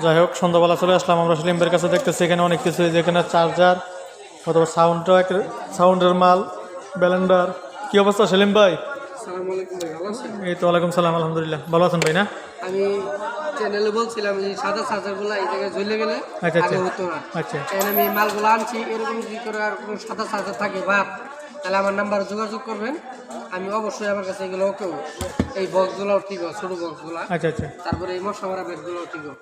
যাই হোক সন্ধ্যাবেলা চলে আসলাম আমরা সেলিমের কাছে, দেখতেছি এখানে অনেক কিছু, যেখানে চার্জার অথবা সাউন্ডের মাল, ব্যালেন্ডার। কি অবস্থা সেলিম ভাই? আসসালামু আলাইকুম ভাই, ভালো আছেন? এই তো ওয়ালাইকুম সালাম, আলহামদুলিল্লাহ। ভালো আছেন ভাই? না আমি চ্যানেলে বলছিলাম যে সাদা চার্জারগুলো এই জায়গায় ঝুলে গেলে আচ্ছা আচ্ছা আগে হতো না। আচ্ছা তাই আমি এই মালগুলো আনছি। এরকম যদি করে আর কোনো সাদা চার্জার থাকে বা তাহলে আমার নাম্বারে যোগাযোগ করবেন। আমি অবশ্যই আমার কাছে এগুলো কেউ এই বক্সগুলোও ঠিক হয়, ছোটো বক্সগুলো, আচ্ছা আচ্ছা তারপরে এই মশা মারা বেডগুলোও ঠিক হয়,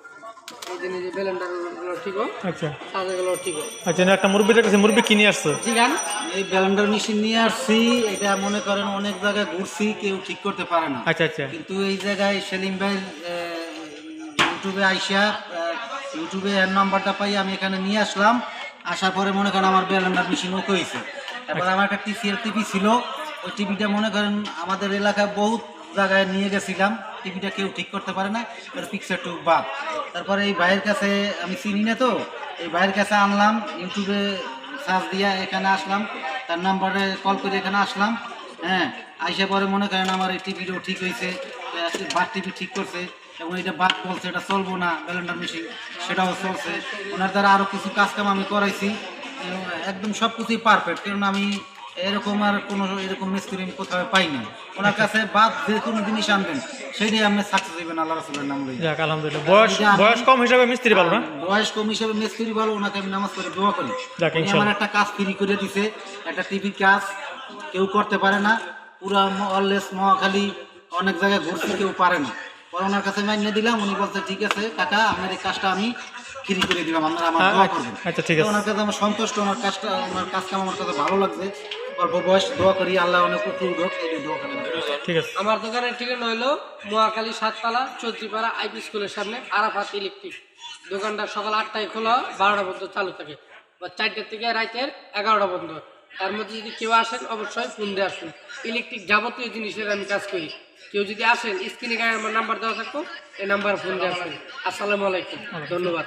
এই জিনিস যে ব্যালেন্ডারগুলো ঠিক হয়, আচ্ছা চার্জারগুলোও ঠিক হয়। আচ্ছা। একটা মুরব্বী দেখতেছি, মুরব্বী কিনে আসছে। জি গান এই ব্যালেন্ডার মেশিন নিয়ে আসছি। এটা মনে করেন অনেক জায়গায় ঘুরছি, কেউ ঠিক করতে পারে না। আচ্ছা আচ্ছা কিন্তু এই জায়গায় সেলিম ভাই ইউটিউবে আইসা ইউটিউবে এর নাম্বারটা পাই আমি এখানে নিয়ে আসলাম। আসার পরে মনে করেন আমার ব্যালেন্ডার মেশিন ওকে হয়েছে। তারপরে আমার একটা টিসিএল টিভি ছিল, ওই টিভিটা মনে করেন আমাদের এলাকায় বহুত জায়গায় নিয়ে গেছিলাম, টিভিটা কেউ ঠিক করতে পারে না, পিকচার টু বাদ। তারপরে এই ভাইয়ের কাছে আমি চিনি না, তো এই ভাইয়ের কাছে আনলাম, ইউটিউবে সার্চ দিয়া এখানে আসলাম, তার নাম্বারে কল করে এখানে আসলাম। হ্যাঁ, আইসা পরে মনে করেন আমার এই টিভিটাও ঠিক হয়েছে, বাদ টিভি ঠিক করছে, এবং এটা বাদ বলছে এটা চলবো না ব্যালেন্ডার মেশিন, সেটাও চলছে। ওনার দ্বারা আরও কিছু কাজকাম আমি করাইছি, একদম সব কিছুই পারফেক্ট। কারণ আমি এরকম আর কোনো এরকম মিস্ত্রি আমি কোথাও পাইনি। ওনার কাছে বাদ যে কোনো জিনিস আনবেন সেইটাই আপনি সাকসেস হইবেন আল্লাহ রাসূলের নাম লইয়া। যাক আলহামদুলিল্লাহ। বয়স কম হিসাবে মিস্ত্রি ভালো না? বয়স কম হিসেবে মিস্ত্রি ভালো, ওনাকে আমি নামাজ পড়ে দোয়া করি। যাক উনি ইনশাআল্লাহ। আমার একটা কাজ ফ্রি করে দিছে, একটা টিভির কাজ কেউ করতে পারে না, পুরা অললেস মহাখালী অনেক জায়গায় ঘুরতে কেউ পারে না। পরে ওনার কাছে মাইনে দিলাম, উনি বলছে ঠিক আছে কাকা, আপনার এই কাজটা আমি ফ্রি করে দিলাম, আপনারা আমার দোয়া করবেন। আচ্ছা ঠিক তো আছে। ওনার কাছে আমার সন্তুষ্ট, ওনার কাজটা ওনার কাজটা আমার কাছে ভালো লাগছে। অল্প বয়স দোয়া করি আল্লাহ অনেক উপর উঠুক, এই দোয়া করি। ঠিক আছে। আমার দোকানের ঠিকানা হইলো মহাখালী 7তলা চৌধুরীপাড়া আইপি স্কুলের সামনে আরাফাত ইলেকট্রিক। দোকানটা সকাল 8টায় খোলা, 12টা পর্যন্ত চালু থাকে, বা 4টা থেকে রাতের 11টা পর্যন্ত। তার মধ্যে যদি কেউ আসেন অবশ্যই ফোন দিয়ে আসুন। ইলেকট্রিক যাবতীয় জিনিসের আমি কাজ করি। কেউ যদি আসেন, স্ক্রিনে আমার নাম্বার দেওয়া থাকবো, এই নাম্বারে ফোন দিয়ে আসুন। আসসালামু আলাইকুম, ধন্যবাদ।